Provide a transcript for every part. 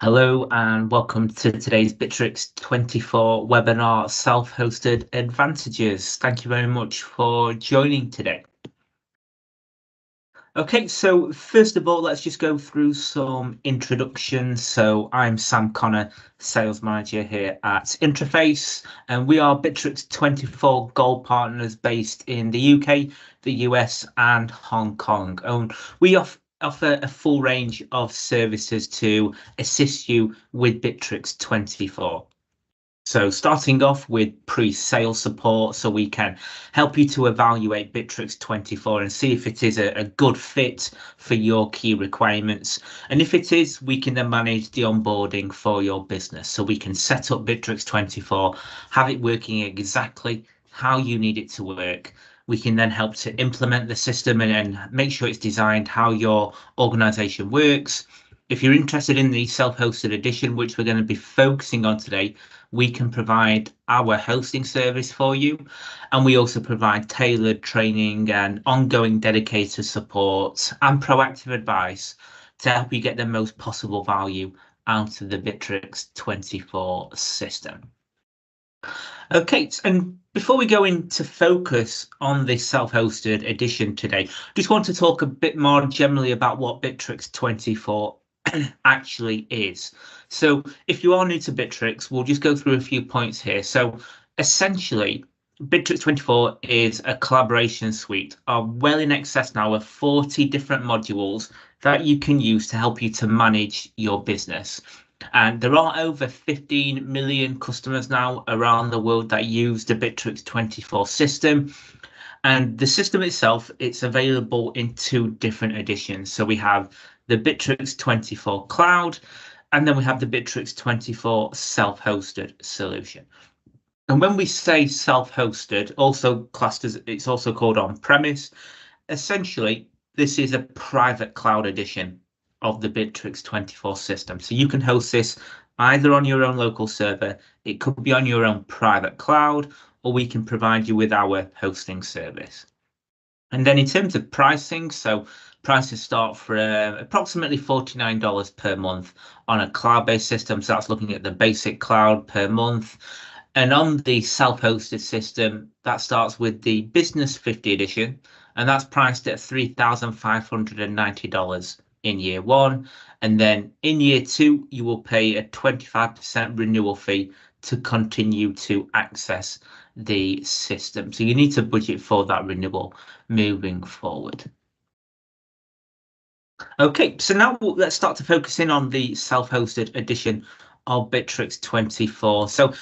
Hello and welcome to today's Bitrix24 webinar, Self-Hosted Advantages. Thank you very much for joining today. Okay, so first of all, let's just go through some introductions. So I'm Sam Connor, Sales Manager here at Interface, and we are Bitrix24 Gold Partners based in the UK, the US and Hong Kong. And we offer a full range of services to assist you with Bitrix24. So starting off with pre-sale support, so we can help you to evaluate Bitrix24 and see if it is a good fit for your key requirements. And if it is, we can then manage the onboarding for your business. So we can set up Bitrix24, have it working exactly how you need it to work. We can then help to implement the system and make sure it's designed how your organization works. If you're interested in the self-hosted edition, which we're going to be focusing on today, we can provide our hosting service for you. And we also provide tailored training and ongoing dedicated support and proactive advice to help you get the most possible value out of the Bitrix24 system. Okay, and before we go into focus on the self-hosted edition today, just want to talk a bit more generally about what Bitrix24 actually is. So if you are new to Bitrix, we'll just go through a few points here. So essentially, Bitrix24 is a collaboration suite of well in excess now of 40 different modules that you can use to help you to manage your business. And there are over 15 million customers now around the world that use the Bitrix24 system. And the system itself, it's available in two different editions. So we have the Bitrix24 Cloud, and then we have the Bitrix24 Self Hosted solution. And when we say self-hosted, also classed as, it's also called on premise. Essentially, this is a private cloud edition of the Bitrix24 system. So you can host this either on your own local server, it could be on your own private cloud, or we can provide you with our hosting service. And then in terms of pricing, so prices start for approximately $49 per month on a cloud-based system. So that's looking at the basic cloud per month. And on the self-hosted system, that starts with the Business 50 edition, and that's priced at $3,590 in year one. And then in year two, you will pay a 25% renewal fee to continue to access the system. So you need to budget for that renewal moving forward. Okay, so now let's start to focus in on the self-hosted edition of Bitrix24. So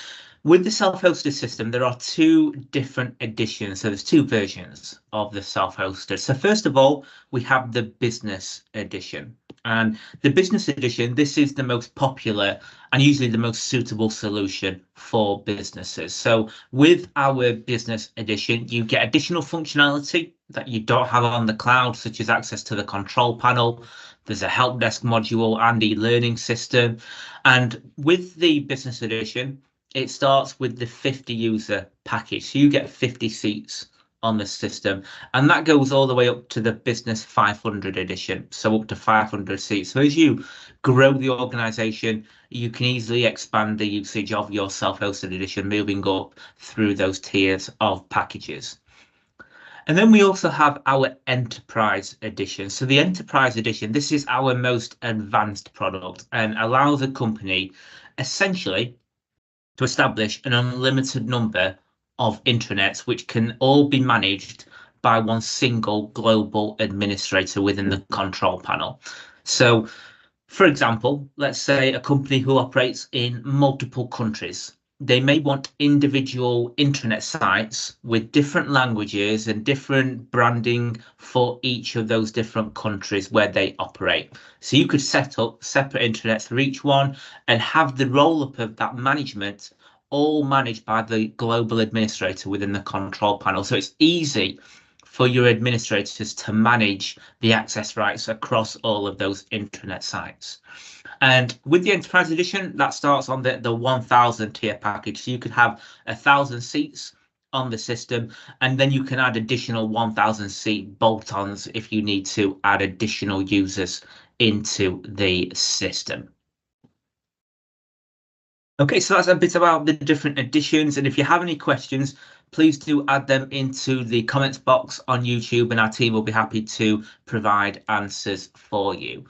with the self-hosted system, there are two different editions. So there's two versions of the self-hosted. So first of all, we have the business edition. And the business edition, this is the most popular and usually the most suitable solution for businesses. So with our business edition, you get additional functionality that you don't have on the cloud, such as access to the control panel. There's a help desk module and e-learning system. And with the business edition, it starts with the 50 user package. So you get 50 seats on the system, and that goes all the way up to the business 500 edition. So up to 500 seats. So as you grow the organization, you can easily expand the usage of your self-hosted edition, moving up through those tiers of packages. And then we also have our enterprise edition. So the enterprise edition, this is our most advanced product and allows a company essentially to establish an unlimited number of intranets, which can all be managed by one single global administrator within the control panel. So, for example, let's say a company who operates in multiple countries. They may want individual intranet sites with different languages and different branding for each of those different countries where they operate. So you could set up separate intranets for each one and have the roll-up of that management all managed by the global administrator within the control panel. So it's easy for your administrators to manage the access rights across all of those intranet sites. And with the Enterprise Edition, that starts on the 1000 tier package. So you could have 1000 seats on the system, and then you can add additional 1000 seat bolt-ons if you need to add additional users into the system. Okay, so that's a bit about the different editions. And if you have any questions, please do add them into the comments box on YouTube, and our team will be happy to provide answers for you.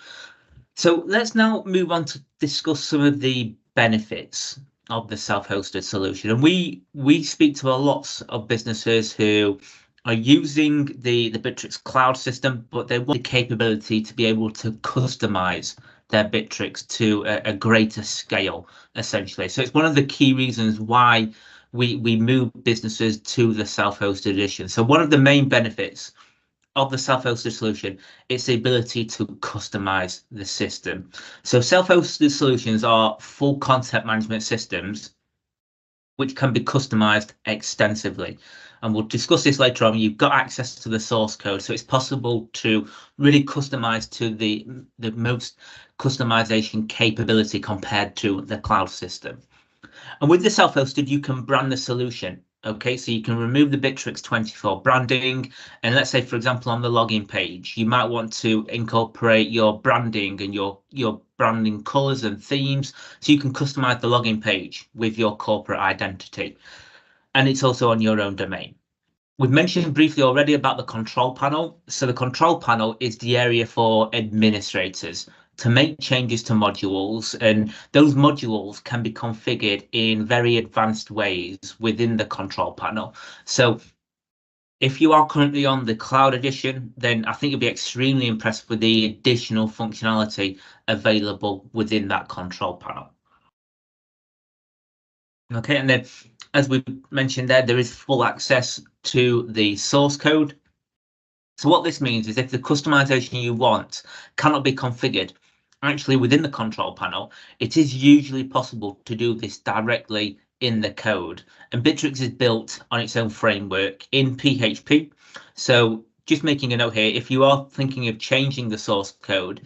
So let's now move on to discuss some of the benefits of the self-hosted solution. And we speak to a lot of businesses who are using the Bitrix cloud system, but they want the capability to be able to customize their Bitrix to a greater scale, essentially. So it's one of the key reasons why we move businesses to the self-hosted edition. So one of the main benefits of the self-hosted solution, it's the ability to customize the system. So self-hosted solutions are full content management systems which can be customized extensively. And we'll discuss this later on. You've got access to the source code, so it's possible to really customize to the most customization capability compared to the cloud system. And with the self-hosted, you can brand the solution. Okay, so you can remove the Bitrix24 branding. And let's say, for example, on the login page, you might want to incorporate your branding and your branding colors and themes. So you can customize the login page with your corporate identity. And it's also on your own domain. We've mentioned briefly already about the control panel. So the control panel is the area for administrators to make changes to modules, and those modules can be configured in very advanced ways within the control panel. So if you are currently on the cloud edition, then I think you'll be extremely impressed with the additional functionality available within that control panel. Okay, and then as we mentioned there is full access to the source code. So what this means is if the customization you want cannot be configured actually within the control panel, it is usually possible to do this directly in the code. And Bitrix is built on its own framework in PHP. So just making a note here, if you are thinking of changing the source code,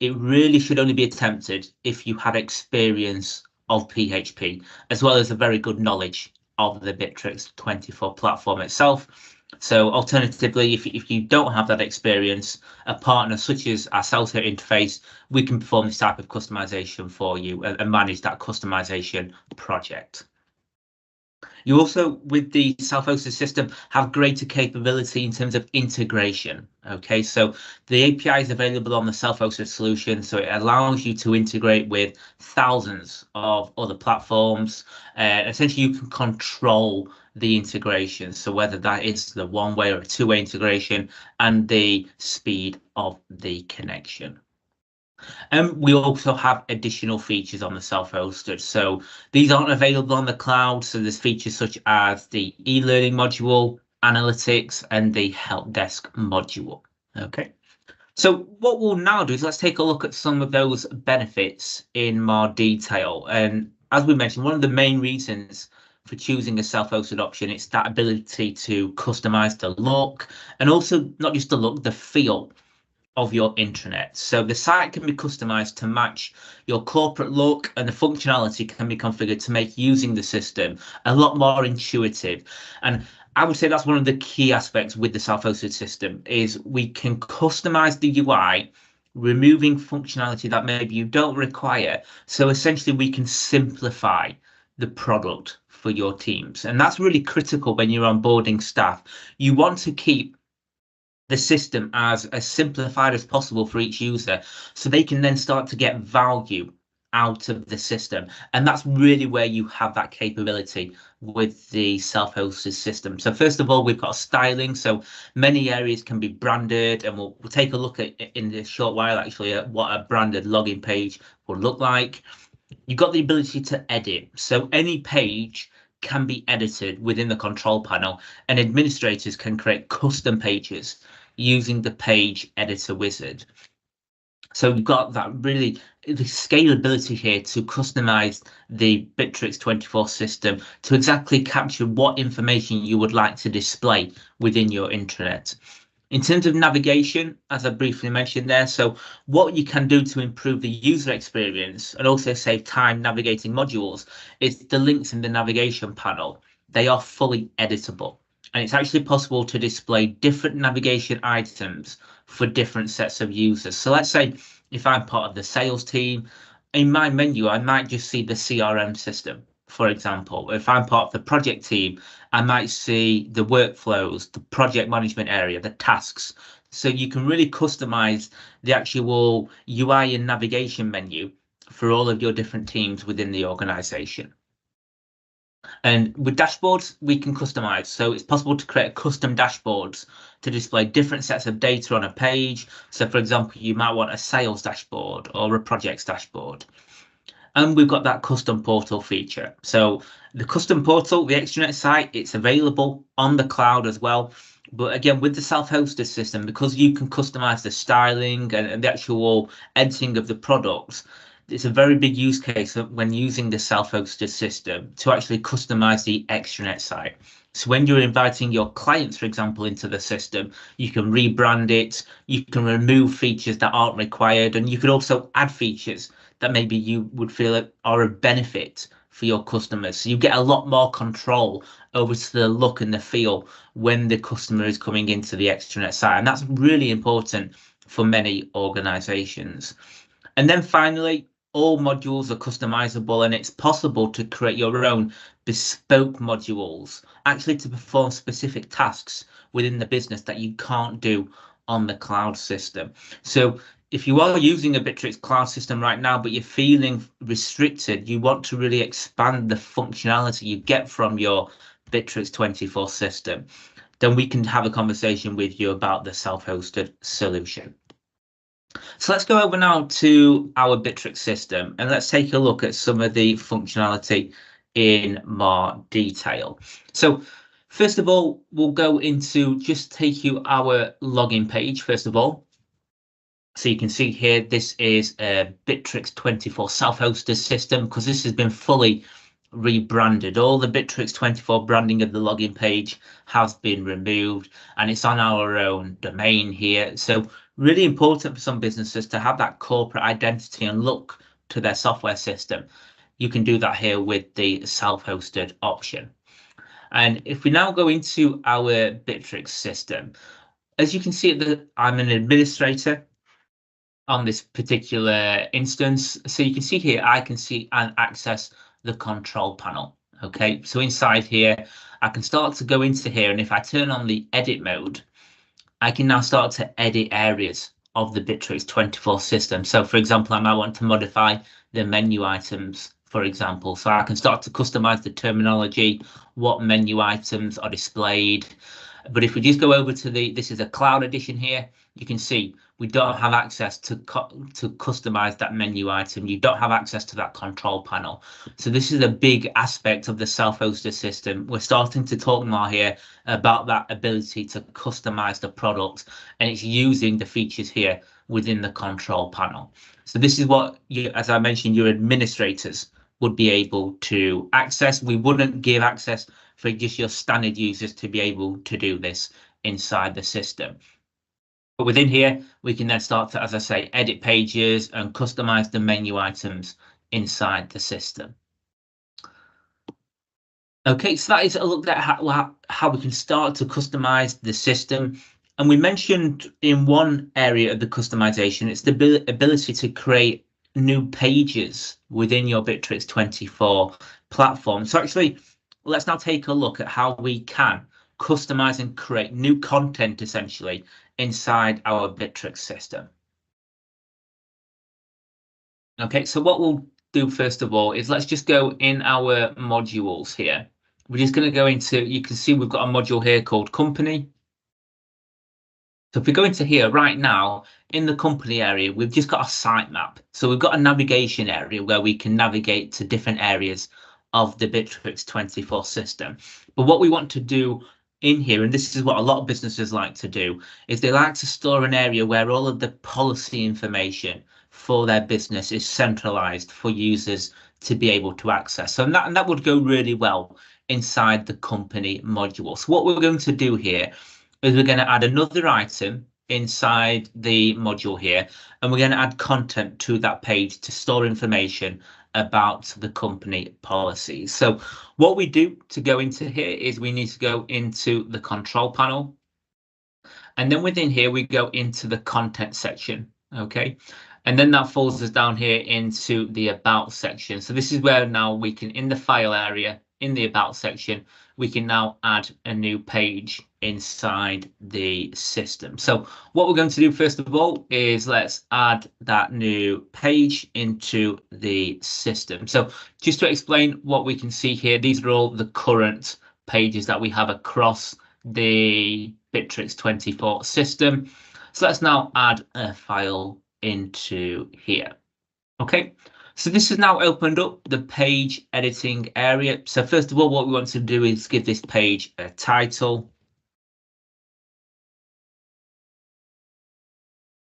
it really should only be attempted if you had experience of PHP, as well as a very good knowledge of the Bitrix24 platform itself. So alternatively, if you don't have that experience, a partner such as ourselves here at Interface, we can perform this type of customization for you and manage that customization project. You also, with the self-hosted system, have greater capability in terms of integration. Okay, so the API is available on the self-hosted solution, so it allows you to integrate with thousands of other platforms. Essentially, you can control the integration, so whether that is the one-way or a two-way integration, and the speed of the connection. And we also have additional features on the self-hosted. So these aren't available on the cloud. So there's features such as the e-learning module, analytics, and the help desk module. Okay. So what we'll now do is let's take a look at some of those benefits in more detail. And as we mentioned, one of the main reasons for choosing a self-hosted option, it's that ability to customize the look, and also not just the look, the feel of your intranet. So the site can be customized to match your corporate look, and the functionality can be configured to make using the system a lot more intuitive. And I would say that's one of the key aspects with the self-hosted system is we can customize the UI, removing functionality that maybe you don't require. So essentially we can simplify the product for your teams. And that's really critical when you're onboarding staff. You want to keep the system as simplified as possible for each user, so they can then start to get value out of the system. And that's really where you have that capability with the self-hosted system. So first of all, we've got styling. So many areas can be branded, and we'll take a look at in a short while actually at what a branded login page will look like. You've got the ability to edit. So any page can be edited within the control panel, and administrators can create custom pages using the page editor wizard. So you've got that really the scalability here to customize the Bitrix24 system to exactly capture what information you would like to display within your intranet. In terms of navigation, as I briefly mentioned there, so what you can do to improve the user experience and also save time navigating modules is the links in the navigation panel. They are fully editable, and it's actually possible to display different navigation items for different sets of users. So let's say if I'm part of the sales team, in my menu, I might just see the CRM system. For example, if I'm part of the project team, I might see the workflows, the project management area, the tasks. So you can really customize the actual UI and navigation menu for all of your different teams within the organization. And with dashboards, we can customize. So it's possible to create custom dashboards to display different sets of data on a page. So for example, you might want a sales dashboard or a projects dashboard. And we've got that custom portal feature. So the custom portal, the extranet site, it's available on the cloud as well. But again, with the self-hosted system, because you can customize the styling and the actual editing of the products, it's a very big use case when using the self-hosted system to actually customize the extranet site. So when you're inviting your clients, for example, into the system, you can rebrand it, you can remove features that aren't required, and you can also add features that maybe you would feel are a benefit for your customers. So you get a lot more control over to the look and the feel when the customer is coming into the extranet site. And that's really important for many organizations. And then finally, all modules are customizable, and it's possible to create your own bespoke modules, actually to perform specific tasks within the business that you can't do on the cloud system. So if you are using a Bitrix cloud system right now, but you're feeling restricted, you want to really expand the functionality you get from your Bitrix24 system, then we can have a conversation with you about the self-hosted solution. So let's go over now to our Bitrix system and let's take a look at some of the functionality in more detail. So first of all, we'll go into just take you our login page first of all. So you can see here, this is a Bitrix24 Self Hosted system because this has been fully rebranded. All the Bitrix24 branding of the login page has been removed and it's on our own domain here. So really important for some businesses to have that corporate identity and look to their software system. You can do that here with the self-hosted option. And if we now go into our Bitrix system, as you can see, I'm an administrator on this particular instance. So you can see here, I can see and access the control panel. Okay, so inside here, I can start to go into here. And if I turn on the edit mode, I can now start to edit areas of the Bitrix24 system. So for example, I might want to modify the menu items, for example. So I can start to customize the terminology, what menu items are displayed. But if we just go over to this is a cloud edition here, you can see we don't have access to customize that menu item. You don't have access to that control panel. So this is a big aspect of the self-hosted system. We're starting to talk more here about that ability to customize the product, and it's using the features here within the control panel. So this is what, as I mentioned, your administrators would be able to access. We wouldn't give access for just your standard users to be able to do this inside the system. But within here, we can then start to, as I say, edit pages and customize the menu items inside the system. Okay, so that is a look at how we can start to customize the system. And we mentioned in one area of the customization, it's the ability to create new pages within your Bitrix24 platform. So actually, let's now take a look at how we can customize and create new content essentially inside our Bitrix system. Okay, so what we'll do first of all is let's just go in our modules here. We're just going to go into, you can see we've got a module here called company. So if we go into here right now in the company area, we've just got a sitemap. So we've got a navigation area where we can navigate to different areas of the Bitrix24 system. But what we want to do in here, and this is what a lot of businesses like to do, is they like to store an area where all of the policy information for their business is centralized for users to be able to access. So that would go really well inside the company module. So what we're going to do here is we're going to add another item inside the module here, and we're going to add content to that page to store information about the company policies. So what we do to go into here is we need to go into the control panel, and then within here we go into the content section. Okay, And then that folds us down here into the About section. So this is where now we can, in the file area, in the About section, we can now add a new page inside the system. So what we're going to do first of all is let's add that new page into the system. So just to explain what we can see here, these are all the current pages that we have across the Bitrix24 system. So let's now add a file into here. Okay, so this has now opened up the page editing area. So first of all, what we want to do is give this page a title.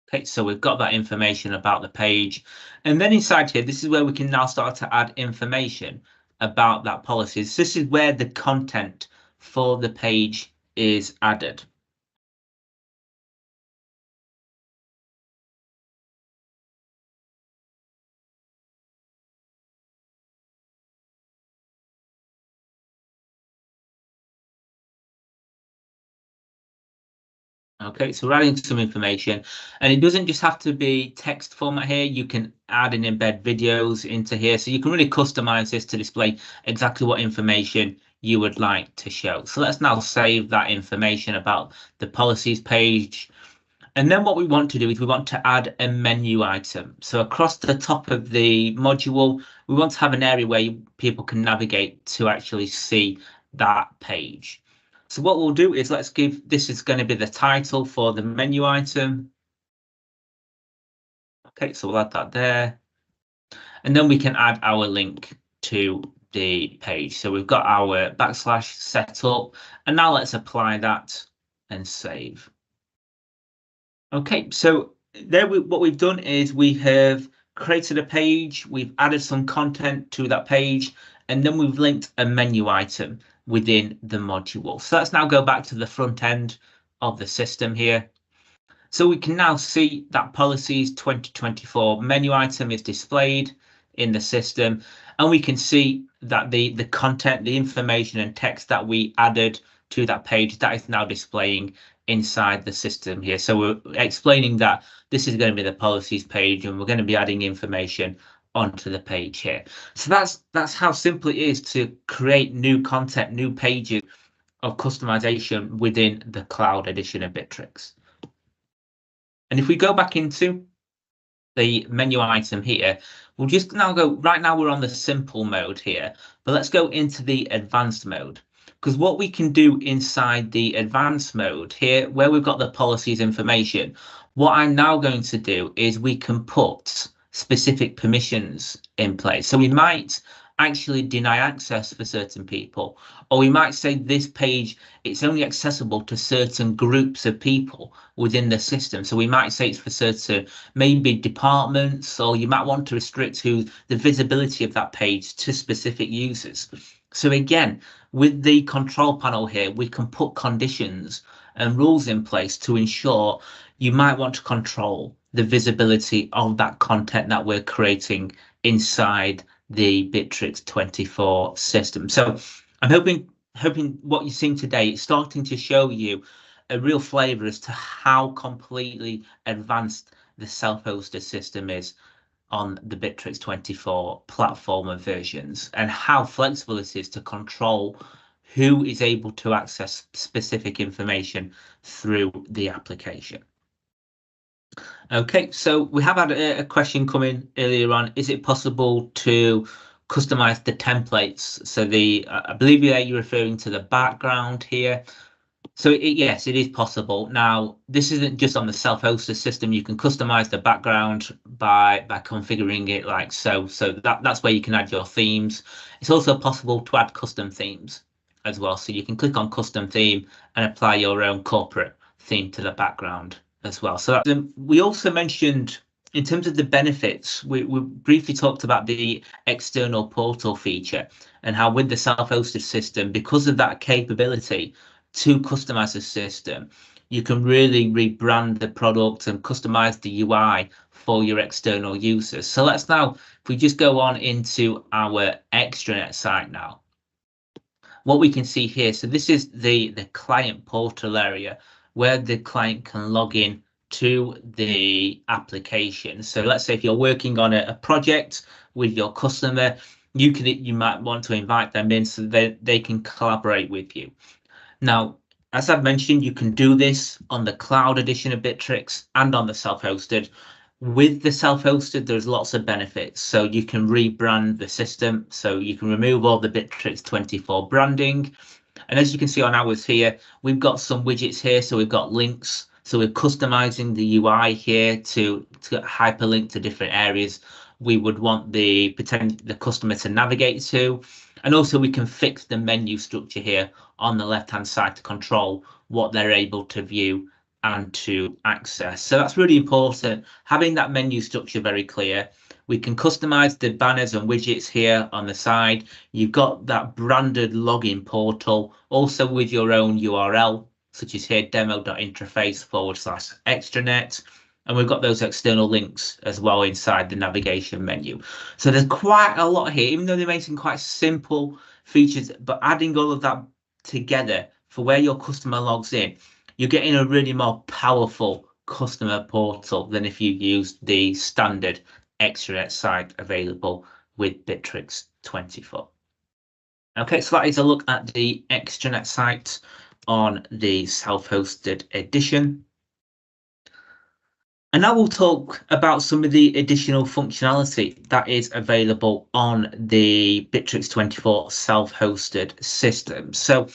Okay, so we've got that information about the page. And then inside here, this is where we can now start to add information about that policy. So this is where the content for the page is added. Okay, so we're adding some information, and it doesn't just have to be text format here. You can add and embed videos into here, so you can really customize this to display exactly what information you would like to show. So let's now save that information about the policies page. And then what we want to do is we want to add a menu item. So across the top of the module, we want to have an area where people can navigate to actually see that page. So what we'll do is let's give, this is going to be the title for the menu item. Okay, so we'll add that there. And then we can add our link to the page. So we've got our backslash set up, and now let's apply that and save. Okay, so there what we've done is we have created a page, we've added some content to that page, and then we've linked a menu item within the module. So let's now go back to the front end of the system here. So we can now see that policies 2024 menu item is displayed in the system, and we can see that the content, the information and text that we added to that page, that is now displaying inside the system here. So we're explaining that this is going to be the policies page, and we're going to be adding information onto the page here. So that's how simple it is to create new content, new pages of customization within the Cloud edition of Bitrix. And if we go back into the menu item here, we'll just now go, right now we're on the simple mode here, but let's go into the advanced mode. Because what we can do inside the advanced mode here, where we've got the policies information, what I'm now going to do is we can put specific permissions in place. So we might actually deny access for certain people, or we might say this page, it's only accessible to certain groups of people within the system. So we might say it's for certain maybe departments, or you might want to restrict the visibility of that page to specific users. So again, with the control panel here, we can put conditions and rules in place to ensure you might want to control the visibility of that content that we're creating inside the Bitrix24 system. So I'm hoping what you're seeing today is starting to show you a real flavor as to how completely advanced the self-hosted system is on the Bitrix24 platform and versions, and how flexible it is to control who is able to access specific information through the application. Okay, so we have had a question come in earlier on. Is it possible to customize the templates? So I believe you're referring to the background here. So yes, it is possible. Now, this isn't just on the self-hosted system. You can customize the background by configuring it like so. So that's where you can add your themes. It's also possible to add custom themes as well. So you can click on custom theme and apply your own corporate theme to the background as well. So we also mentioned, in terms of the benefits, we briefly talked about the external portal feature and how with the self-hosted system, because of that capability to customize the system, you can really rebrand the product and customize the UI for your external users. So let's now, if we just go on into our extranet site now, what we can see here, so this is the client portal area where the client can log in to the application. So let's say if you're working on a project with your customer, you might want to invite them in so that they can collaborate with you. Now, as I've mentioned, you can do this on the cloud edition of Bitrix and on the self-hosted. With the self-hosted, there's lots of benefits. So you can rebrand the system. So you can remove all the Bitrix24 branding. And as you can see on ours here, we've got some widgets here. So we've got links. So we're customizing the UI here to hyperlink to different areas we would want the customer to navigate to. And also we can fix the menu structure here on the left-hand side to control what they're able to view and to access. So that's really important, having that menu structure very clear. We can customize the banners and widgets here on the side. You've got that branded login portal, also with your own URL, such as here, demo.interface/extranet. And we've got those external links as well inside the navigation menu. So there's quite a lot here, even though they're making quite simple features, but adding all of that together for where your customer logs in, you're getting a really more powerful customer portal than if you use the standard extranet site available with Bitrix24. Okay, so that is a look at the extranet site on the self-hosted edition. And now we'll talk about some of the additional functionality that is available on the Bitrix24 self-hosted system. So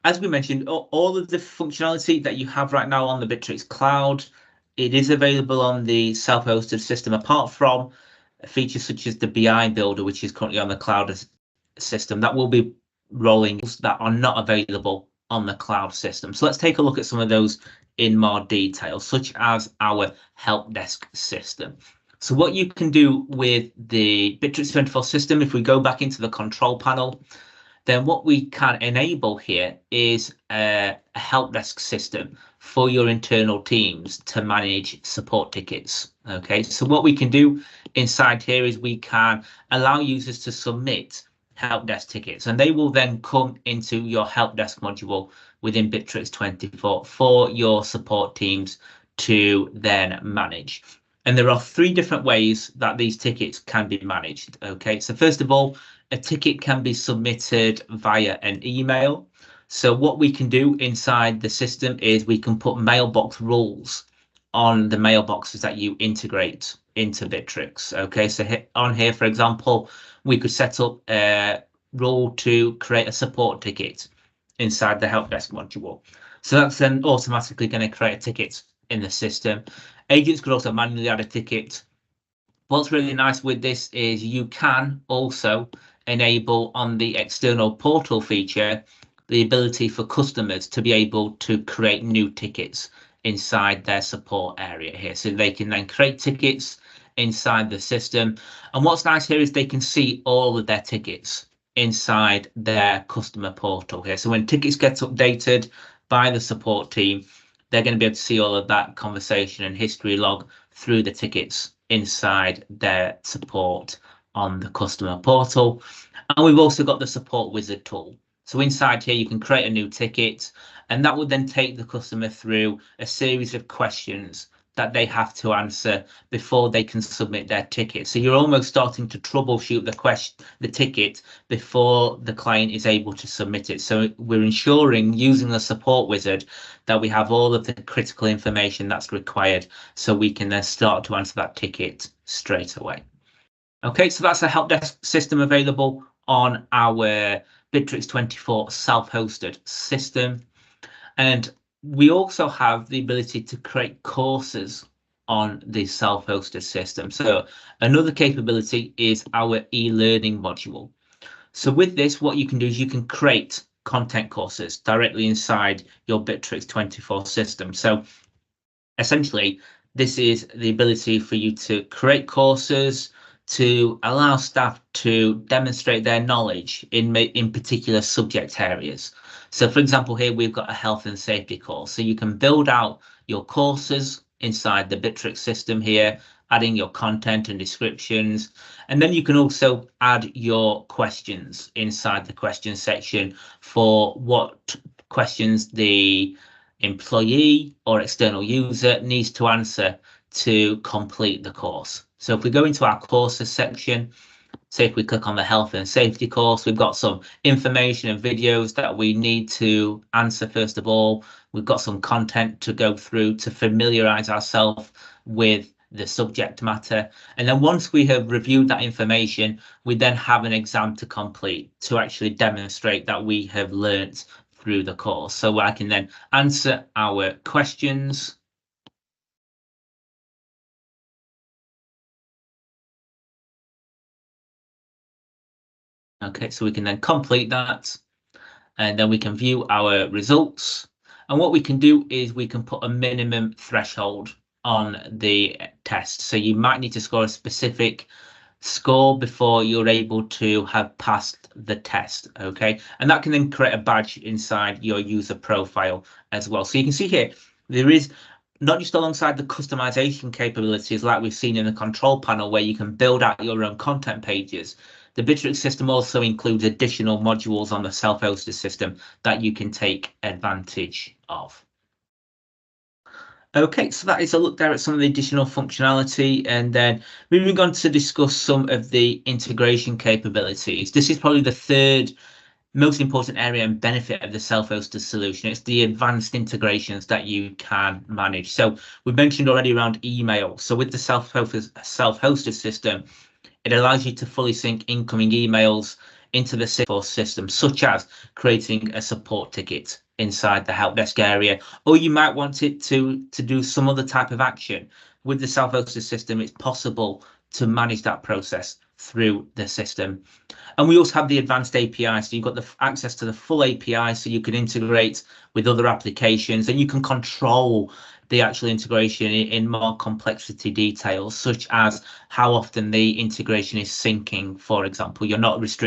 as we mentioned, all of the functionality that you have right now on the Bitrix Cloud, it is available on the self-hosted system, apart from features such as the BI builder, which is currently on the cloud system, that will be rolling that are not available on the cloud system. So let's take a look at some of those in more detail, such as our help desk system. So what you can do with the Bitrix24 system, if we go back into the control panel, then what we can enable here is a help desk system for your internal teams to manage support tickets. Okay, so what we can do inside here is we can allow users to submit help desk tickets, and they will then come into your help desk module within Bitrix24 for your support teams to then manage. And there are 3 different ways that these tickets can be managed. Okay, so first of all, a ticket can be submitted via an email. So what we can do inside the system is we can put mailbox rules on the mailboxes that you integrate into Bitrix. Okay, so on here, for example, we could set up a rule to create a support ticket inside the help desk module. So that's then automatically going to create a ticket in the system. Agents could also manually add a ticket. What's really nice with this is you can also enable on the external portal feature the ability for customers to be able to create new tickets inside their support area here. So they can then create tickets inside the system. And what's nice here is they can see all of their tickets inside their customer portal here. So when tickets get updated by the support team, they're going to be able to see all of that conversation and history log through the tickets inside their support on the customer portal. And we've also got the support wizard tool. So inside here, you can create a new ticket, and that would then take the customer through a series of questions that they have to answer before they can submit their ticket. So you're almost starting to troubleshoot the ticket before the client is able to submit it. So we're ensuring, using the support wizard, that we have all of the critical information that's required so we can then start to answer that ticket straight away. Okay, so that's a help desk system available on our Bitrix24 self-hosted system. And we also have the ability to create courses on the self-hosted system. So another capability is our e-learning module. So with this, what you can do is you can create content courses directly inside your Bitrix24 system. So essentially, this is the ability for you to create courses to allow staff to demonstrate their knowledge in particular subject areas. So for example, here we've got a health and safety course. So you can build out your courses inside the Bitrix system here, adding your content and descriptions. And then you can also add your questions inside the question section for what questions the employee or external user needs to answer to complete the course. So if we go into our courses section, say if we click on the health and safety course, we've got some information and videos that we need to answer first of all. We've got some content to go through to familiarize ourselves with the subject matter. And then once we have reviewed that information, we then have an exam to complete to actually demonstrate that we have learnt through the course. So I can then answer our questions. Okay, so we can then complete that, and then we can view our results. And what we can do is we can put a minimum threshold on the test. So you might need to score a specific score before you're able to have passed the test. Okay, and that can then create a badge inside your user profile as well. So you can see here, there is not just alongside the customization capabilities like we've seen in the control panel where you can build out your own content pages. The Bitrix system also includes additional modules on the self-hosted system that you can take advantage of. Okay, so that is a look there at some of the additional functionality, and then moving on to discuss some of the integration capabilities. This is probably the third most important area and benefit of the self-hosted solution. It's the advanced integrations that you can manage. So we mentioned already around email. So with the self-hosted system, it allows you to fully sync incoming emails into the Salesforce system, such as creating a support ticket inside the help desk area, or you might want it to do some other type of action. With the self-hosted system, it's possible to manage that process through the system. And we also have the advanced API, so you've got the access to the full API, so you can integrate with other applications, and you can control the actual integration in more complexity details, such as how often the integration is syncing, for example. You're not restricted